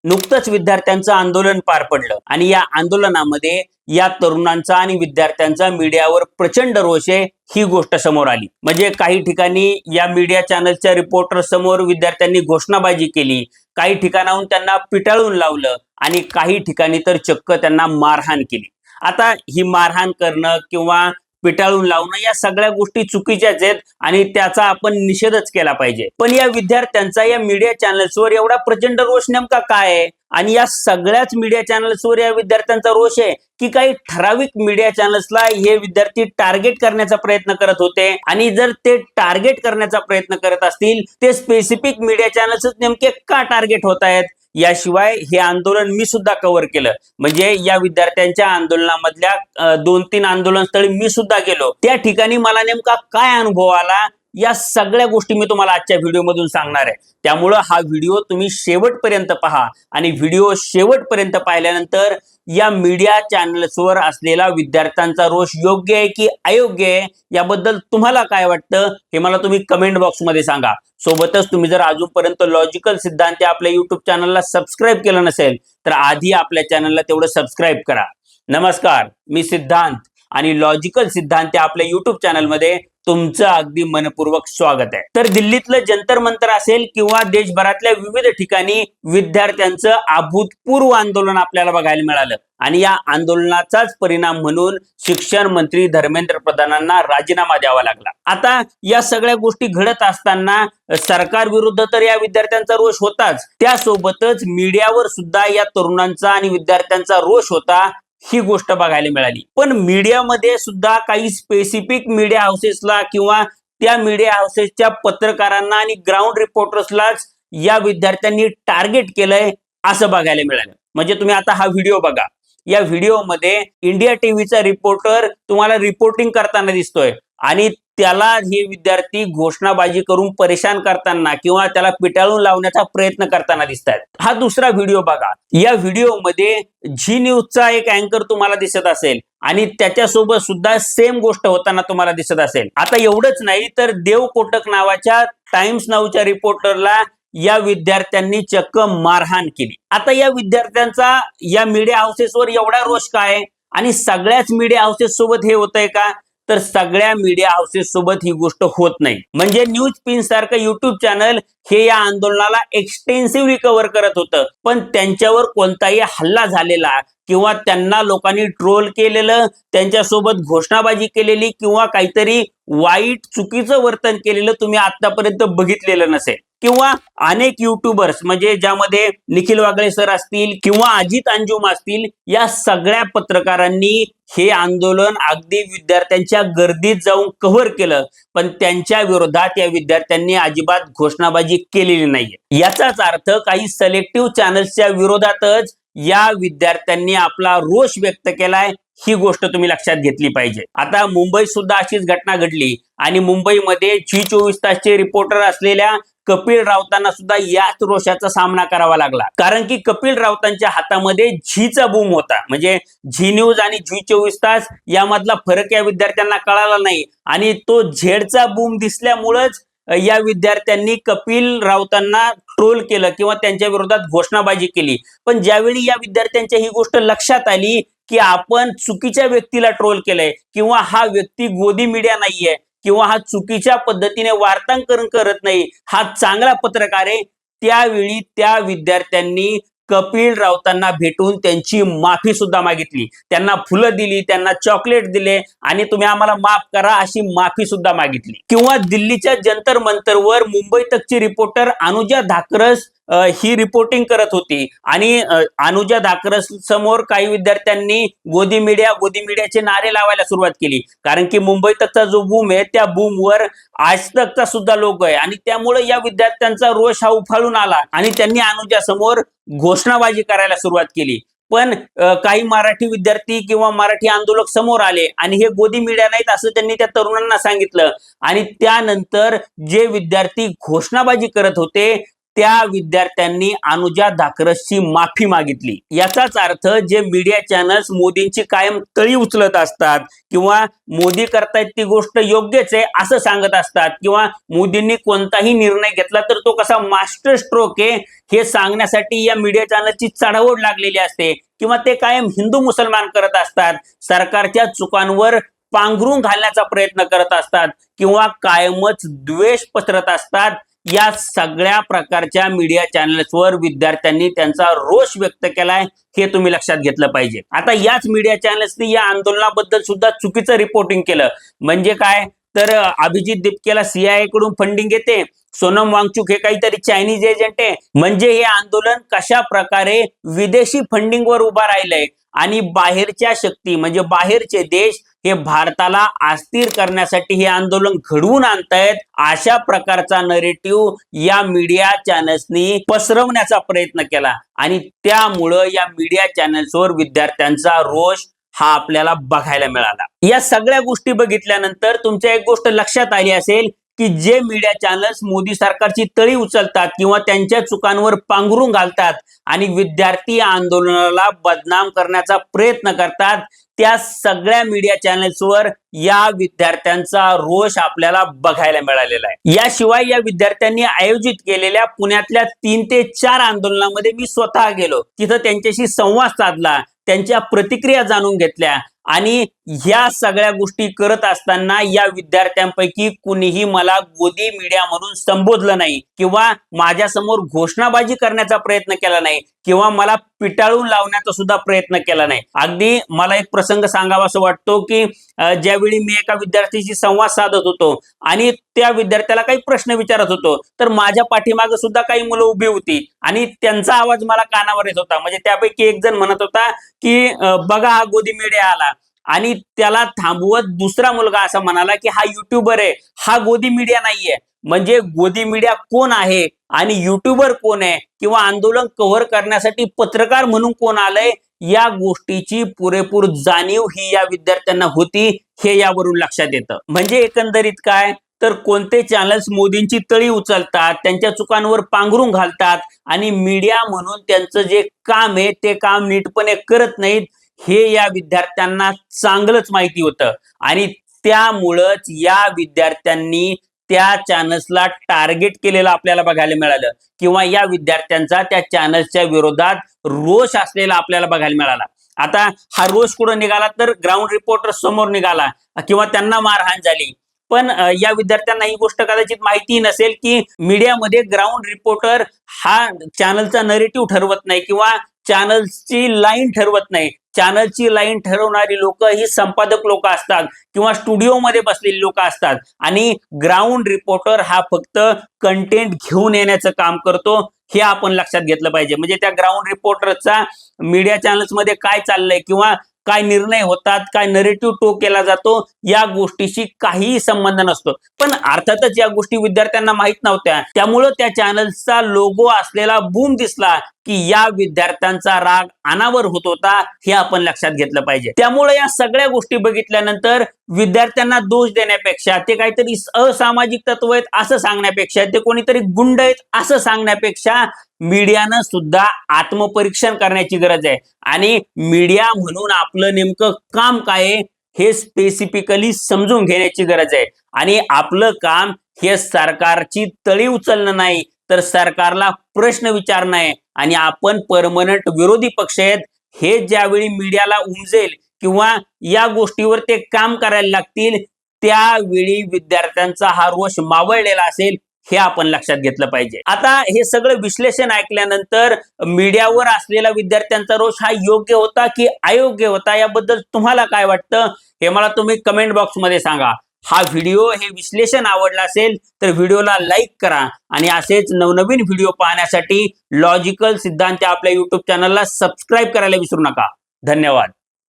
नुकतंच विद्यार्थ्यांचं आंदोलन पार पडलं आणि या आंदोलनामध्ये या तरुणांचा आणि विद्यार्थ्यांचा मीडियावर प्रचंड रोष आहे ही गोष्ट समोर आली। म्हणजे काही ठिकाणी या मीडिया चॅनलच्या रिपोर्टर समोर विद्यार्थ्यांनी घोषणाबाजी केली, काही ठिकाणाहून त्यांना पिटाळून लावलं आणि काही ठिकाणी तर चक्क त्यांना मारहाण केली। आता ही मारहाण करणं किंवा पिटाळून लावणं या सगळ्या गोष्टी चुकीच्याच आहेत आणि त्याचा आपण निषेधच केला पाहिजे। पण या विद्यार्थ्यांचा या मीडिया चॅनल्सवर एवढा प्रचंड रोष नेमका काय आहे आणि या सगळ्याच मीडिया चॅनल्सवर या विद्यार्थ्यांचा रोष आहे की काही ठराविक मीडिया चॅनल्सला हे विद्यार्थी टार्गेट करण्याचा प्रयत्न करत होते आणि जर ते टार्गेट करण्याचा प्रयत्न करत असतील ते स्पेसिफिक मीडिया चॅनल्स नेमके का टार्गेट होत आहेत। याशिवाय हे आंदोलन मी सुद्धा कव्हर केलं, म्हणजे या विद्यार्थ्यांच्या आंदोलनामधल्या 2-3 आंदोलन स्थळी मी सुद्धा गेलो, त्या ठिकाणी मला नेमका काय अनुभव आला या सगळ्या गोष्टी मी तुम्हाला आजच्या व्हिडिओमधून सांगणार आहे। त्यामुळे हा व्हिडिओ तुम्ही शेवटपर्यंत पहा आणि व्हिडिओ शेवटपर्यंत पाहिल्यानंतर या मीडिया चॅनल्सवर असलेला विद्यार्थ्यांचा रोष योग्य आहे की अयोग्य आहे याबद्दल तुम्हाला काय वाटतं हे मला तुम्ही कमेंट बॉक्समध्ये सांगा। सोबतच तुम्ही जर अजूनपर्यंत लॉजिकल सिद्धांत आपल्या YouTube चॅनलला सबस्क्राईब केलं नसेल तर आधी आपल्या चॅनलला तेवढं सबस्क्राईब करा। नमस्कार, मी सिद्धांत आणि लॉजिकल सिद्धांत आपल्या YouTube चॅनलमध्ये तुमचं अगदी मनपूर्वक स्वागत आहे। तर दिल्लीतलं जंतर मंतर असेल किंवा देशभरातल्या विविध ठिकाणी विद्यार्थ्यांचं अभूतपूर्व आंदोलन आपल्याला बघायला मिळालं आणि या आंदोलनाचाच परिणाम म्हणून शिक्षण मंत्री धर्मेंद्र प्रधानांना राजीनामा द्यावा लागला। आता या सगळ्या गोष्टी घडत असताना सरकार विरुद्ध तर या विद्यार्थ्यांचा रोष होताच, त्यासोबतच मीडियावर सुद्धा या तरुणांचा आणि विद्यार्थ्यांचा रोष होता ही गोष्ट बघायला मिळाली। पण मीडियामध्ये सुद्धा काही स्पेसिफिक मीडिया हाऊसेसला किंवा त्या मीडिया हाऊसेसच्या पत्रकारांना आणि ग्राउंड रिपोर्टर्सलाच या विद्यार्थ्यांनी टार्गेट केलंय असं बघायला मिळालं। म्हणजे तुम्ही आता हा व्हिडिओ बघा, या व्हिडिओमध्ये इंडिया टीव्हीचा रिपोर्टर तुम्हाला रिपोर्टिंग करताना दिसतोय आणि त्याला हे विद्यार्थी घोषणाबाजी करून परेशान करताना किंवा त्याला पिटाळून लावण्याचा प्रयत्न करताना दिसतात। हा दुसरा व्हिडिओ बघा, या व्हिडिओमध्ये झी न्यूजचा एक अँकर तुम्हाला दिसत असेल आणि त्याच्यासोबत सुद्धा सेम गोष्ट होताना तुम्हाला दिसत असेल। आता एवढंच नाही तर देव कोटक नावाच्या टाइम्स नाऊच्या रिपोर्टरला या विद्यार्थ्यांनी चक्क मारहाण केली। आता या विद्यार्थ्यांचा या मीडिया हाऊसेसवर एवढा रोष काय आणि सगळ्याच मीडिया हाऊसेस सोबत हे होतंय का, तर सगळ्या मीडिया हाऊसेस सोबत ही गोष्ट होत नाही। म्हणजे न्यूज पिन सारखं YouTube चॅनल हे या आंदोलनाला एक्सटेन्सिव्हली कव्हर करत होतं, पण त्यांच्यावर कोणताही हल्ला झालेला किंवा त्यांना लोकांनी ट्रोल केलेलं, त्यांच्यासोबत घोषणाबाजी केलेली किंवा काहीतरी वाईट चुकीचं वर्तन केलेलं तुम्ही आतापर्यंत बघितलेलं नसेल। किंवा अनेक युट्यूबर्स म्हणजे ज्यामध्ये निखिल वागळे सर असतील किंवा अजित अंजुम असतील, या सगळ्या पत्रकारांनी हे आंदोलन अगदी विद्यार्थ्यांच्या गर्दीत जाऊन कव्हर केलं, पण त्यांच्या विरोधात या विद्यार्थ्यांनी अजिबात घोषणाबाजी केलेली नाहीये। याचाच अर्थ काही सिलेक्टिव्ह चॅनल्सच्या विरोधातच या विद्यार्थ्यांनी आपला रोष व्यक्त केलाय ही गोष्ट तुम्ही लक्षात घेतली पाहिजे। आता मुंबईत सुद्धा अशीच घटना घडली आणि मुंबईमध्ये झी 24 तासचे रिपोर्टर असलेल्या कपिल राऊतांना सुद्धा याच रोषाचा सामना करावा लागला, कारण की कपिल राऊतांच्या हातामध्ये झीचा बूम होता। म्हणजे झी न्यूज आणि झी 24 तास यामधला फरक या विद्यार्थ्यांना कळाला नाही आणि तो झेडचा बूम दिसल्यामुळेच या विद्यार्थ्यांनी कपिल राऊतांना ट्रोल केलं किंवा त्यांच्या विरोधात घोषणाबाजी केली। पण ज्यावेळी या विद्यार्थ्यांच्या ही गोष्ट लक्षात आली की आपण चुकीच्या व्यक्तीला ट्रोल केलंय किंवा हा व्यक्ती गोदी मीडिया नाहीये किंवा हा चुकीच्या पद्धतीने वार्तांकन करत नाही, हा चांगला पत्रकार आहे, त्यावेळी त्या विद्यार्थ्यांनी कपिल राऊतांना भेटून त्यांची माफी सुद्धा मागितली, त्यांना फुलं दिली, त्यांना चॉकलेट दिले आणि तुम्ही आम्हाला माफ करा अशी माफी सुद्धा मागितली। किंवा दिल्लीच्या जंतर मंतरवर मुंबई तकची रिपोर्टर अनुजा धाकरस ही रिपोर्टिंग करत होती आणि अनुजा धाकरस समोर काही विद्यार्थ्यांनी गोदी मीडियाचे नारे लावायला सुरुवात केली, कारण की मुंबई तकचा जो बूम आहे त्या बूमवर आज तकचा सुद्धा लोगो आहे आणि त्यामुळे या विद्यार्थ्यांचा रोष हा उफाळून आला आणि त्यांनी अनुजा समोर घोषणाबाजी करायला सुरुवात केली। पण काही मराठी विद्यार्थी किंवा मराठी आंदोलक समोर आले आणि हे गोदी मीडिया नाहीत असं त्यांनी त्या तरुणांना सांगितलं आणि त्यानंतर जे विद्यार्थी घोषणाबाजी करत होते त्या विद्यार्थ्यांनी अनुजा धाकरसची माफी मागितली। याचाच अर्थ जे मीडिया चॅनल्स मोदींची कायम तळी उचलत असतात किंवा मोदी करतायत ती गोष्ट योग्यच आहे असं सांगत असतात किंवा मोदींनी कोणताही निर्णय घेतला तर तो कसा मास्टर स्ट्रोक आहे हे सांगण्यासाठी या मीडिया चॅनलची चढाओढ लागलेली असते किंवा ते कायम हिंदू मुसलमान करत असतात, सरकारच्या चुकांवर पांघरून घालण्याचा प्रयत्न करत असतात किंवा कायमच द्वेष पसरत असतात। या सगळ्या प्रकारच्या मीडिया चॅनल्सवर विद्यार्थ्यांनी त्यांचा रोष व्यक्त केलाय हे तुम्ही लक्षात घेतलं पाहिजे। आता याच मीडिया चॅनल्सनी या आंदोलनाबद्दल सुद्धा चुकीचं रिपोर्टिंग केलं। म्हणजे काय तर अभिजित दीपकेला CIA कडून फंडिंग येते, सोनम वांगचुक हे काहीतरी चायनीज एजंट आहे। म्हणजे हे आंदोलन कशा प्रकारे विदेशी फंडिंगवर उभा राहिलंय आणि बाहेरच्या शक्ती म्हणजे बाहेरचे देश हे भारताला अस्थिर करण्यासाठी हे आंदोलन घडवून आणतायत अशा प्रकारचा नरेटिव्ह या मीडिया चॅनल्सनी पसरवण्याचा प्रयत्न केला आणि त्यामुळं या मीडिया चॅनल्सवर विद्यार्थ्यांचा रोष हा आपल्याला बघायला मिळाला। या सगळ्या गोष्टी बघितल्यानंतर तुमच्या एक गोष्ट लक्षात आली असेल की जे मीडिया चॅनल्स मोदी सरकारची तळी उचलतात किंवा त्यांच्या चुकांवर पांघरून घालतात आणि विद्यार्थी आंदोलनाला बदनाम करण्याचा प्रयत्न करतात त्या सगळ्या मीडिया चॅनल्सवर या विद्यार्थ्यांचा रोष आपल्याला बघायला मिळालेला आहे। याशिवाय या विद्यार्थ्यांनी आयोजित केलेल्या पुण्यातल्या 3 ते 4 आंदोलनामध्ये मी स्वतः गेलो, तिथं त्यांच्याशी संवाद साधला, त्यांच्या प्रतिक्रिया जाणून घेतल्या आणि ह्या सगळ्या गोष्टी करत असताना या विद्यार्थ्यांपैकी कुणीही मला गोदी मीडिया म्हणून संबोधलं नाही किंवा माझ्या समोर घोषणाबाजी करण्याचा प्रयत्न केला नाही किंवा मला पिटाळून लावण्याचा सुद्धा प्रयत्न केला नाही। अगदी मला एक प्रसंग सांगावासा वाटतो की ज्यावेळी मी एका विद्यार्थ्याशी संवाद साधत होतो आणि त्या विद्यार्थ्याला काही प्रश्न विचारत होतो तर माझ्या पाठीमागे सुद्धा काही मुलं उभी होती आणि त्यांचा आवाज मला कानावर येत होता। म्हणजे त्यापैकी एक जण म्हणत होता की बघा हा गोदी मीडिया आला आणि त्याला थांबवत दुसरा मुलगा असा म्हणाला की हा युट्यूबर आहे, हा गोदी मीडिया नाहीये। म्हणजे गोदी मीडिया कोण आहे आणि युट्यूबर कोण आहे किंवा आंदोलन कव्हर करण्यासाठी पत्रकार म्हणून कोण आलंय या गोष्टीची पुरेपूर जाणीव ही या विद्यार्थ्यांना होती हे यावरून लक्षात येतं। म्हणजे एकंदरीत काय तर कोणते चॅनल्स मोदींची तळी उचलतात, त्यांच्या चुकांवर पांघरून घालतात आणि मीडिया म्हणून त्यांचं जे काम आहे ते काम नीटपणे करत नाहीत हे या विद्यार्थ्यांना चांगलंच माहिती होतं आणि त्यामुळंच या विद्यार्थ्यांनी त्या चॅनल्सला टार्गेट केलेलं आपल्याला बघायला मिळालं किंवा या विद्यार्थ्यांचा त्या चॅनल्सच्या विरोधात रोष असलेला आपल्याला बघायला मिळाला। आता हा रोष कुठं निघाला तर ग्राउंड रिपोर्टर समोर निघाला किंवा त्यांना मारहाण झाली। पण या विद्यार्थ्यांना ही गोष्ट कदाचित माहिती नसेल की मीडियामध्ये ग्राउंड रिपोर्टर हा चॅनलचा नरेटिव्ह ठरवत नाही किंवा चॅनलची लाईन ठरवत नाही। चॅनलची लाईन ठरवणारी लोक ही संपादक लोक असतात किंवा स्टुडिओमध्ये बसलेली लोक असतात आणि ग्राउंड रिपोर्टर हा फक्त कंटेंट घेऊन येण्याचं काम करतो हे आपण लक्षात घेतलं पाहिजे। म्हणजे त्या ग्राउंड रिपोर्टरचा मीडिया चॅनल्समध्ये काय चाललंय किंवा काय निर्णय होतात, काय नरेटिव्ह टो केला जातो या गोष्टीशी काहीही संबंध नसतो। पण अर्थातच या गोष्टी विद्यार्थ्यांना माहित नव्हत्या, त्यामुळे त्या चॅनलचा लोगो असलेला बूम दिसला की या विद्यार्थ्यांचा राग अनावर होत होता हे आपण लक्षात घेतलं पाहिजे। त्यामुळे या सगळ्या गोष्टी बघितल्यानंतर विद्यार्थ्यांना दोष देण्यापेक्षा, ते काहीतरी असामाजिक तत्व आहेत असं सांगण्यापेक्षा, ते कोणीतरी गुंड आहेत असं सांगण्यापेक्षा मीडियानं सुद्धा आत्मपरीक्षण करण्याची गरज आहे आणि मीडिया म्हणून आपलं नेमकं काम काय आहे हे स्पेसिफिकली समजून घेण्याची गरज आहे आणि आपलं काम हे सरकारची तळी उचलणं नाही तर सरकारला प्रश्न विचारणं आहे आणि आपण परमनंट विरोधी पक्ष आहेत हे ज्यावेळी मीडियाला उमजेल किंवा या गोष्टीवर ते काम करायला लागतील त्यावेळी विद्यार्थ्यांचा हा रोष मावळलेला असेल हे आपण लक्षात घेतलं पाहिजे। आता हे सगळं विश्लेषण ऐकल्यानंतर मीडियावर असलेला विद्यार्थ्यांचा रोष हा योग्य होता की अयोग्य होता याबद्दल तुम्हाला काय वाटतं हे मला तुम्ही कमेंट बॉक्समध्ये सांगा। हा व्हिडिओ हे विश्लेषण आवडला असेल तर व्हिडिओला लाईक करा आणि असेच नवनवीन व्हिडिओ पाहण्यासाठी लॉजिकल सिद्धांत आपल्या YouTube चॅनलला सबस्क्राईब करायला विसरू नका। धन्यवाद।